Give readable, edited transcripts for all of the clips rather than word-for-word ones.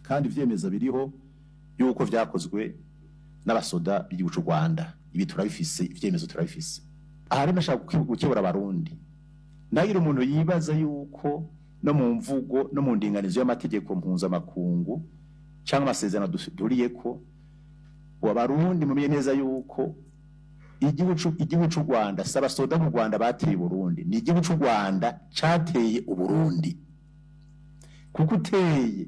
kandi ivyemeza biriho yuko vyakozwe n'abasoda b'igihugu cy'u Rwanda. Ibi turabifise, ivyemezo turabifise. Aha rero nashaka gukebura abarundi. Nagira umuntu yibaza yuko no mu mvugo no mu ndinganizo y'amategeko mpuzamakungu cyangwa amasezerano duriyeko abarundi mumenye neza yuko igihugu cy'u Rwanda s'abasoda mu Rwanda bateye Burundi, ni igihugu cy'u Rwanda cateye Uburundi. Kuko uteye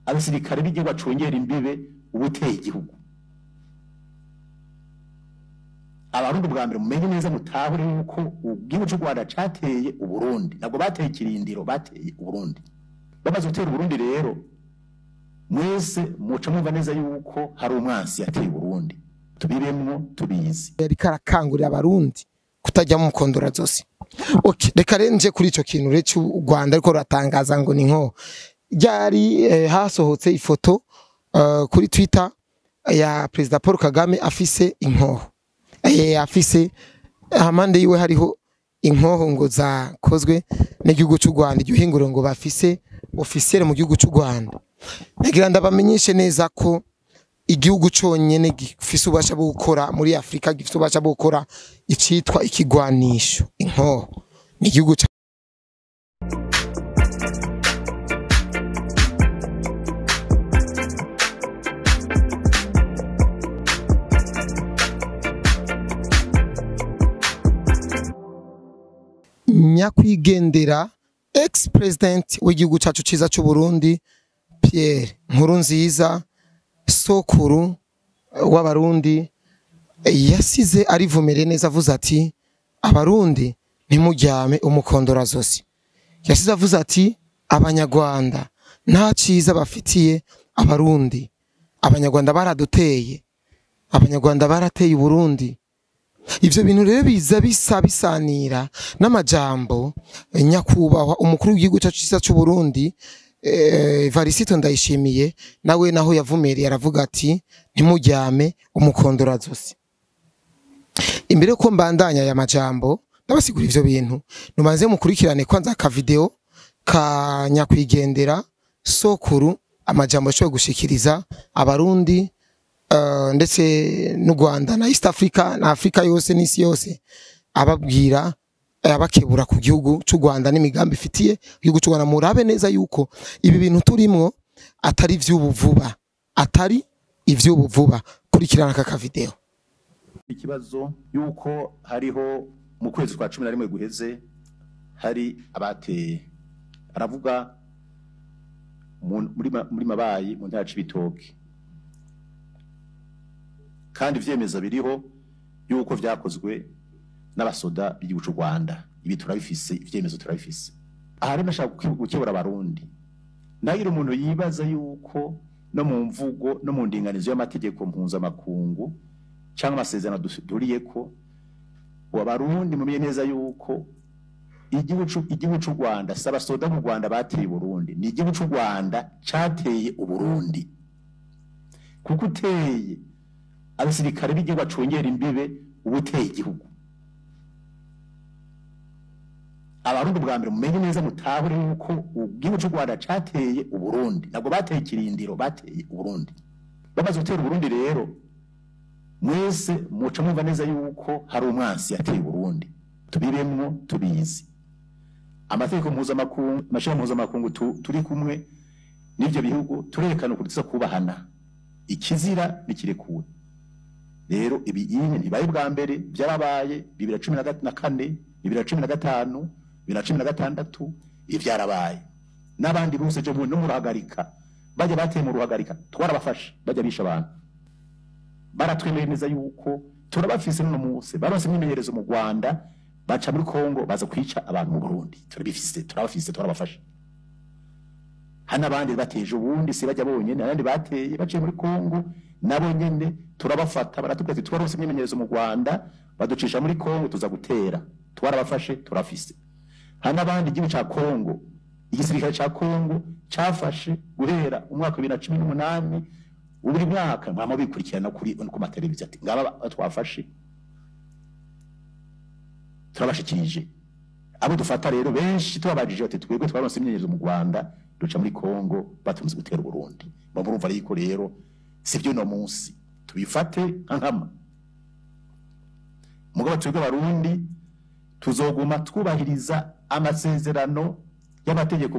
abasirikare b'igihugu acungera imbibe ubuteye igihugu. Abarundi bwa mbere mumenye neza mutahure yuko igihugu cy'u Rwanda cateye Uburundi, nabwo bateye kirindiro, bateye Uburundi. Bamaze gutera Uburundi rero mwese muca mwumva neza yuko hari umwansi yateye Burundi, tubiremwo tubizi. Yari karakangurira abarundi kutajya mu kondora zose. Okay, reka renje kuri ico kintu recu u Rwanda ariko ratangaza ngo ni nko ryari hasohotse ifoto kuri Twitter ya President Paul Kagame afise inkoho. Afise amande yiwe hariho inkoho ngo zakozwe n'igihugu cy'u Rwanda, igihinguro ngo bafise officiel mu gihugu cy'u Rwanda. Nagira ndabamenyeshe neza ko igihugu cyonyene gifise ubasha bwo gukora muri Afrika, gifise ubasha bwo gukora icitwa ikigwanisho inkoho ni igihugu nyakwigendera ex-president w'igihugu cyacu ciza cy'u Burundi Pierre Nkurunziza, sokuru w'abarundi, yasize arivumere neza avuze ati abarundi ntimujyame umukondora zose. Yasize avuze ati abanyarwanda nta ciza bafitiye abarundi, abanyarwanda baraduteye, abanyarwanda barateye Burundi. Ivyo bintu rero biza bisanira n'amajambo nyakubahwa umukuru w'igihugu cyacu ciza cy'u Burundi Varisito Ndayishimiye nawe naho yavumereye aravuga ati ntimujyame umukondora zose. Imbere ko mbandanya ya majambo nabasigura ivyo bintu numanze mukurikirane kwanza ka video ka nyakwigendera sokuru amajambo cyo gushikiriza abarundi ndetse n'u Rwanda na East Africa na Afrika yose n'isi yose, ababwira abakebura ku gihugu cy'u Rwanda n'imigambi ifitiye igihugu cy'u Rwanda. Murabe neza yuko ibi bintu turimwo atari ivy'ubuvuba, atari ivy'ubuvuba. Kurikirana aka video. Ikibazo yuko hariho mu kwezi kwa 11 guheze hari abateye, aravuga muri Mabayi mu ntara c'Ibitoke, kandi ivyemeza biriho yuko vyakozwe n'abasoda b'igihugu cy'u Rwanda. Ibi turabifise, ivyemezo turabifise. Aha rero nashaka gukebura abarundi. Nagira umuntu yibaza yuko no mu mvugo no mu ndinganizo y'amategeko mpuzamakungu cyangwa amasezerano duriyeko abarundi mumenye neza yuko igihugu cy'u Rwanda s'abasoda mu Rwanda bateye Burundi, ni igihugu cy'u Rwanda cateye Uburundi. Kuko uteye abasirikare b'igihugu acungera imbibe ubuteye igihugu. Abarundi bwa mbere mumenye neza mutahure yuko igihugu cy'u Rwanda cateye Uburundi, nabwo bateye kirindiro, bateye Uburundi. Bamaze gutera Uburundi rero mwese muca mwumva neza yuko hari umwansi yateye Burundi, tubiremwo tubizi. Amategeko mpuzamakungu, amashirahamwe mpuzamakungu turi kumwe n'ivyo bihugu turerekana ukudisa kubahana, ikizira nikirekuwe. Rero ibi yinye ntibaye bwa mbere, byarabaye 2014, 2015, 2016 ivyarabaye. N'abandi bose je no muruhagarika bajya bateye mu ruhagarika twarabafashe bajya bisha abantu. Baratwemeye neza yuko turabafise no munsi baronse imyimenyerezo mu Rwanda, baca muri Kongo baza kwica abantu mu Burundi. Turabafise turabafashe. Hana abandi bateje ubundi si bajya bonyene, abandi bateye baciye muri Kongo nabo nyene turabafata, baratubwira ati twaronse imyimenyerezo mu Rwanda baducisha muri Kongo tuza gutera. Twarabafashe turafise. Hana abandi igihugu ca Kongo, igisirikare ca Kongo cafashe guhera umwaka 2018 buri mwaka mwama bikurikirana kuri ku mateleviziyo ati ngaba twafashe turabashikirije. Abo dufata rero benshi tubabajije ati twebwe twaronse imyimenyerezo mu Rwanda duca muri Kongo batumze gutera Burundi bamurumva ariko rero sivyo no munsi tubifate nkama mugabo twebwe Barundi tuzoguma twubahiriza amasezerano y'amategeko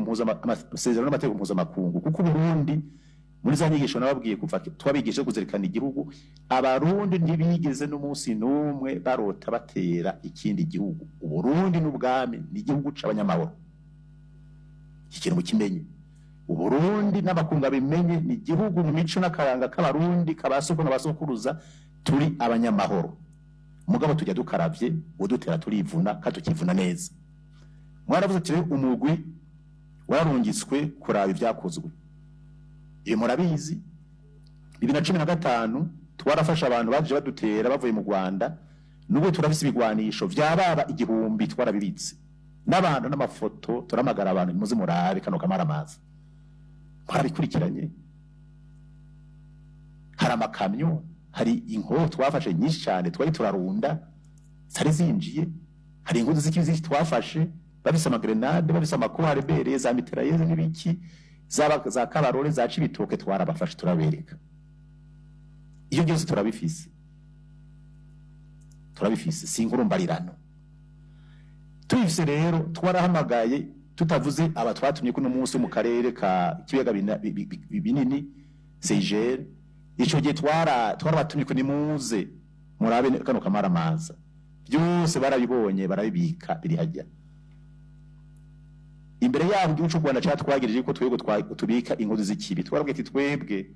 mpuzamakungu kuko Burundi muri za nyigisho nababwiye kuva twabigishe kuzerikana igihugu abarundi ntibigeze n'umunsi numwe barota batera ikindi gihugu Uburundi n'ubwami ni igihugu c'abanyamahoro ikintu mukimenye Uburundi n'abakunga bimenye ni igihugu mu mico n'akaranga k'abarundi kabasoko n'abasokuruza turi abanyamahoro mugabo tujya dukaravye udutera turivuna katukivuna neza mwaravuze ati umugwi wararungitswe kuraba ibyakozwe iyo murabizi 2015 twarafasha abantu baje badutera bavuye mu Rwanda nubwo turafise ibigwanisho vyababa igihumbi twarabibitse n'abantu n'amafoto turamagara abantu muze murabe kano kamara amazi twarabikurikiranye hari amakamyo hari inko twafashe nyinshi cyane twari turarunda zari zinjiye hari inguzi z'ikibizi twafashe babise amagrenade babise amakuba rebere za mitrailleuses n'ibiki za kabarore za cibitoke twarabafashe turabereka iyo byose turabifise sinkurumbarirano tubifise rero twarahamagaye tutavuze aba twatumye kuno munsi mu karere ka kiyaga binini Seychelles ico gihe twarabatumye ko nimuze murabe kano kamara amaza byose barabibonye barabibika biri hajya imbere yabo igihugu cy'u Rwanda cyatwagirije ko twego tubika inkozi z'ikibi twarabwiye ati twebwe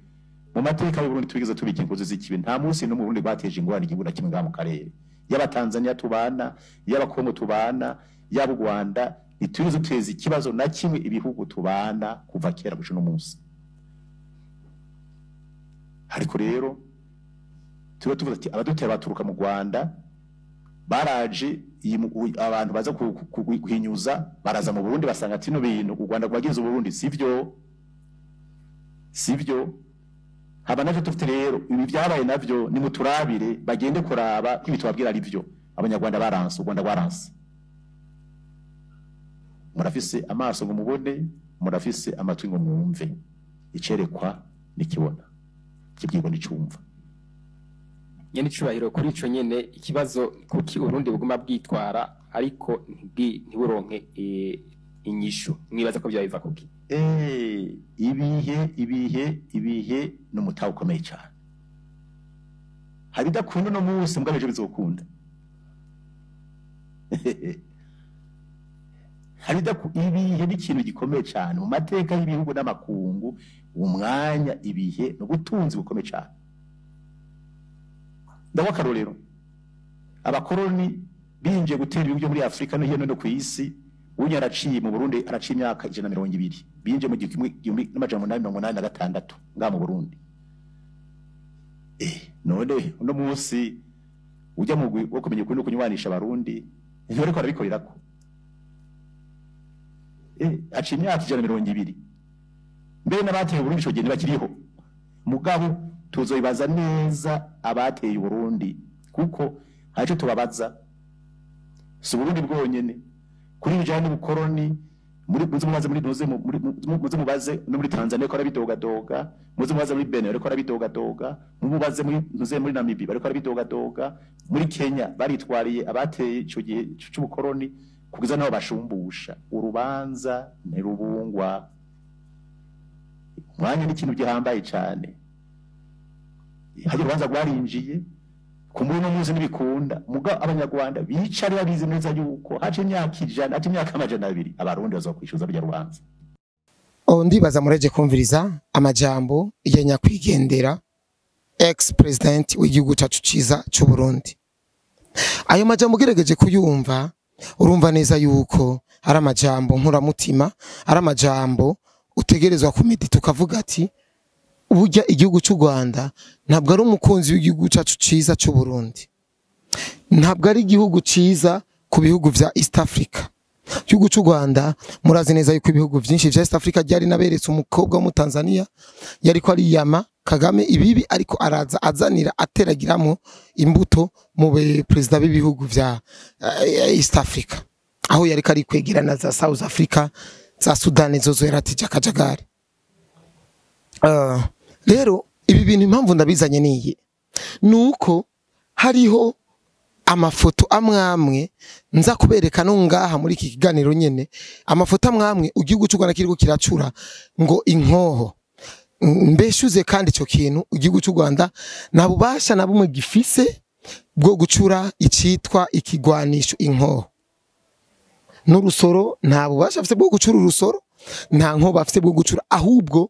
mu mateka y'u Burundi tubigeze tubika inkozi z'ikibi nta munsi no mu Burundi bateje ingorane igihugu na kimwe ngaha mu karere yaba Tanzania tubana yaba Kongo tubana yaba Rwanda nitwize tuteza ikibazo na kimwe ibihugu tubana kuva kera gushino munsi ariko rero tuvuga ati abadutera baturuka mu Rwanda baraje abantu baza kuhinyuza baraza mu Burundi basanga ati no bintu u Rwanda rwagize u Burundi sivyo haba navyo tufite rero ibi byabaye navyo ni muturabire bagende kuraba kwibitwabwira ari byo abanyarwanda baranse u Rwanda rwaranse murafise amaso ngo mubone murafise amatwi ngo mwumve icerekwa nikibona kibwirwa n'icumva nyene icubahiro kuri ico nyene ikibazo kuki Urundi buguma bwitwara ariko ntiburonke inyishu mwibaza ko byabiva kuki ibihe n'umutaho ukomeye cyane habidakunda no munsi mgabeje bizokunda ibihe ni ikintu gikomeye cyane mu mateka y'ibihugu n'amakungu umwanya ibihe n'ubutunzi bukomeye cyane ndawakarorero abakoroni binje gutera ibihugu muri Afrika no hino no ku isi unya araciye mu Burundi araciye imyaka 120 binje mu 1886 nga mu Burundi none uno munsi ujya mu wo kumenya ko no kunywanisha abarundi ntore ko arabikorerako aciye imyaka 120 mbere n'abateye Burundi cyo gene bakiriho mugabo tuzoyibaza neza abateye Burundi kuko haje tubabaza si Burundi bwonyene kuri bijanye n'ubukoroni muri muze mubaze no muri Tanzania ko arabidogadoga muze mubaze muri Benin ko arabidogadoga mubaze muri Namibia bariko arabidogadoga muri Kenya baritwariye abateye ico gihe cy'ubukoroni kugiza nabo bashumbusha urubanza nterubungwa mwanya n'ikintu gihambaye cyane haje urubanza rwarinjiye ku muri no muzi n'ibikunda muga abanyarwanda bicari babizi neza yuko haje imyaka 200 abarundi bazokwishuza bya rubanza ndibaza mureje kumviriza amajambo ya nyakwigendera ex president w'igihugu cyacu ciza cy'u Burundi ayo majambo gerageje kuyumva urumva neza yuko ari amajambo nkuramutima ari amajambo utegerezwa kumedita ukavuga ati burya igihugu cy'u Rwanda ntabwo ari umukunzi w'igihugu cyacu ciza cy'u Burundi ntabwo ari igihugu ciza ku bihugu vya East Africa igihugu cy'u Rwanda murazi neza yuko ibihugu byinshi vya East Africa byari naberetse umukobwa wo mu Tanzania yari ko ari yama Kagame ibibi ariko araza azanira ateragiramo imbuto mu president b'ibihugu vya East Africa aho yari kari kwegerana za South Africa za Sudani zozo yaratije akajagari. Rero ibi bintu impamvu ndabizanye niyi nuko hariho amafoto amwamwe nza kubereka no ngaha muri iki kiganiro nyene, amafoto amwamwe igihugu cy'u Rwanda kiriko kiracura ngo inkoho mbeshuze, kandi ico kintu igihugu cy'u Rwanda nta bubasha na bumwe gifise bwo gucura icitwa ikigwanisho inkoho n'urusoro, nta bubasha afite bwo gucura urusoro, nta nkoho bafite bwo gucura. Ahubwo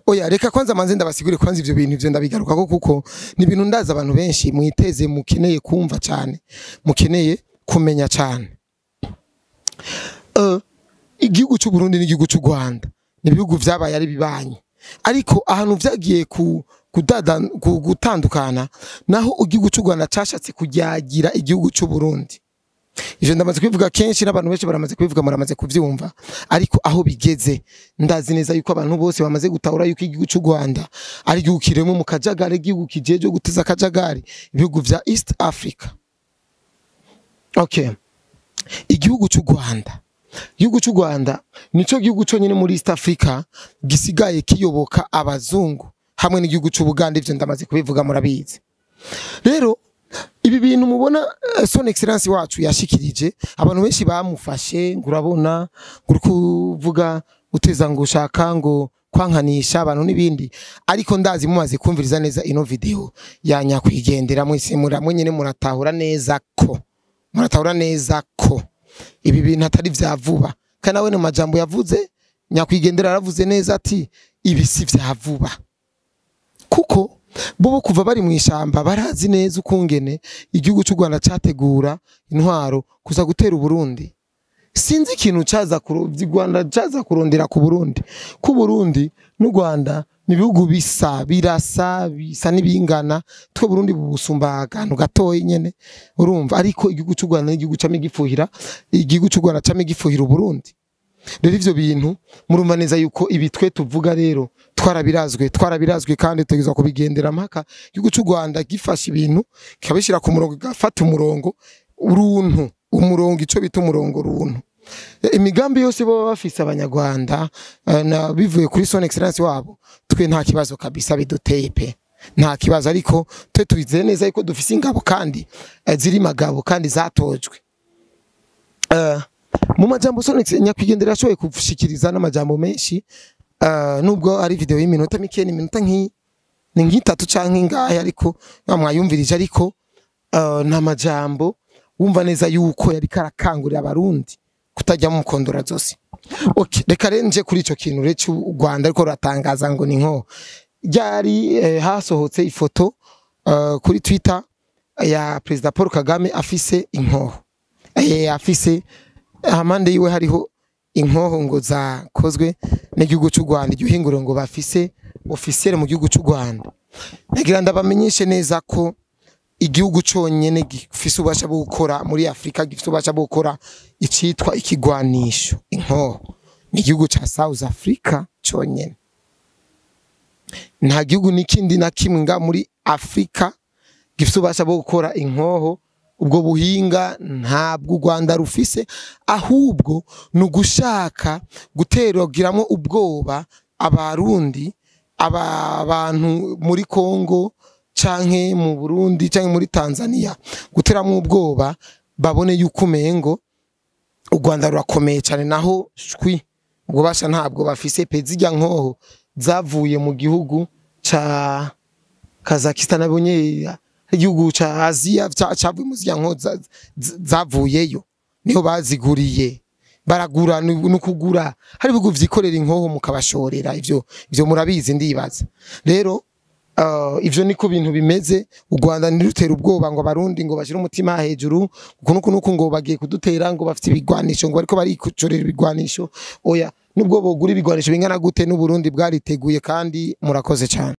oya reka kwanza manze ndabasigure kwanza ivyo bintu ivyo ndabigaruka kuko ni ibintu ndaza abantu benshi mwiteze mukeneye kumva cyane, mukeneye kumenya cyane. Igihugu cy'u Burundi n'igihugu cy'u Rwanda ni ibihugu vyabaye ari bibanye, ariko ahantu vyagiye gutandukana naho igihugu cy'u Rwanda cashatse kujyagira igihugu cy'u Burundi. Ivyo ndamaze kwivuga kenshi n'abantu benshi baramaze kwivuga, muramaze kuvyumva, ariko aho bigeze ndazi neza yuko abantu bose bamaze gutahura yuko igihugu cy'u Rwanda ari igihugu kirimo mu kajagari, igihugu kijeje guteza akajagari ibihugu vya East Africa. Okay, igihugu cy'u Rwanda nico gihugu cyonyine muri East Africa gisigaye kiyoboka abazungu hamwe n'igihugu cy'u Buganda. Ivyo ndamaze kubivuga murabizi. Rero ibi bintu mubona son excellence wacu yashikirije, abantu benshi bamufashe ngurabona nguri kuvuga uteza ngo ushaka ngo kwankanisha abantu n'ibindi, ariko ndazi mumaze kumviriza neza ino video ya Nyakwigendera mwese nyene muratahura neza ko ibi bintu atari vya vuba, kandi nawe no majambo yavuze Nyakwigendera aravuze neza ati ibi si vya vuba, kuko bobo kuva bari mu ishamba barazi neza ukungene igihugu cy'u Rwanda cyategura intwaro kuza gutera Burundi. Sinzi ikintu caza Rwanda caza kurondera ku Burundi, ku Burundi n'u Rwanda ni bihugu birasa nibingana, twe Burundi bubusumba akantu gatoyi nyene urumva, ariko igihugu cy'u Rwanda n'igihugu cyamigifuhira, igihugu cy'u Rwanda cyamigifuhira Burundi. Rero ivyo bintu murumva neza yuko ibi twe tuvuga rero twarabirazwe kandi tegezwa kubigendera mpaka igihugu cy'u Rwanda gifasha ibintu kabishira ku murongo, gafata umurongo umurongo ico bita umurongo runtu. Imigambi yose bo bafise abanyarwanda na bivuye kuri son excellence wabo, twe nta kibazo kabisa biduteye pe, nta kibazo, ariko twe tubize neza yuko dufise ingabo kandi ziri magabo kandi zatojwe. Mu majambo son excellence Nyakwigendera ashoboye kuvushikiriza n'amajambo menshi, nubwo ari video y'iminota mike, ni minota nk'itatu canke ngahe, ariko mwayumvirije, ariko nta majambo wumva neza yuko yari karakangurira abarundi kutajya mu kondora zose. Okay, reka renje kuri ico kintu rece u Rwanda ariko ratangaza ngo ni nko ryari hasohotse ifoto kuri Twitter ya President Paul Kagame afise inkoho, afise amande yiwe hariho inkoho ngo zakozwe n'igihugu cy'u Rwanda, iryo hinguro ngo bafise officiel mu gihugu cy'u Rwanda. Nagira ndabamenyeshe neza ko igihugu cyonyene gifise ubasha bwo gukora muri Afrika, gifise ubasha bwo gukora icitwa ikigwanisho inkoho, ni igihugu ca South Africa cyonyene. Nta gihugu n'ikindi na kimwe nga muri Afrika gifise ubasha bwo gukora inkoho. Ubwo buhinga ntabwo u Rwanda rufise, ahubwo nugushaka guterogiramo ubwoba abarundi, abantu muri Kongo canke mu Burundi canke muri Tanzania, guteramo ubwoba babone yuko umengo u Rwanda rurakomeye cyane, naho shwi ubwo basha ntabwo bafise pe. Zijya nkoho zavuye mu gihugu ca Kazakhstan, abonye igihugu ca Asia cavuye mu zijya nkoho zavuyeyo, niho baziguriye, baragura n'ukugura. Hari ibihugu vyikorera inkoho mukabashorera, ivyo murabizi ndibaza. Rero ivyo niko bintu bimeze. U Rwanda nirutera ubwoba ngo abarundi ngo bashira umutima hejuru, kuko ngo bagiye kudutera, ngo bafite ibigwanisho, ngo bariko barikucorera ibigwanisho. Oya, nubwo bogura ibigwanisho bingana gute n'u Burundi bwariteguye, kandi murakoze cyane.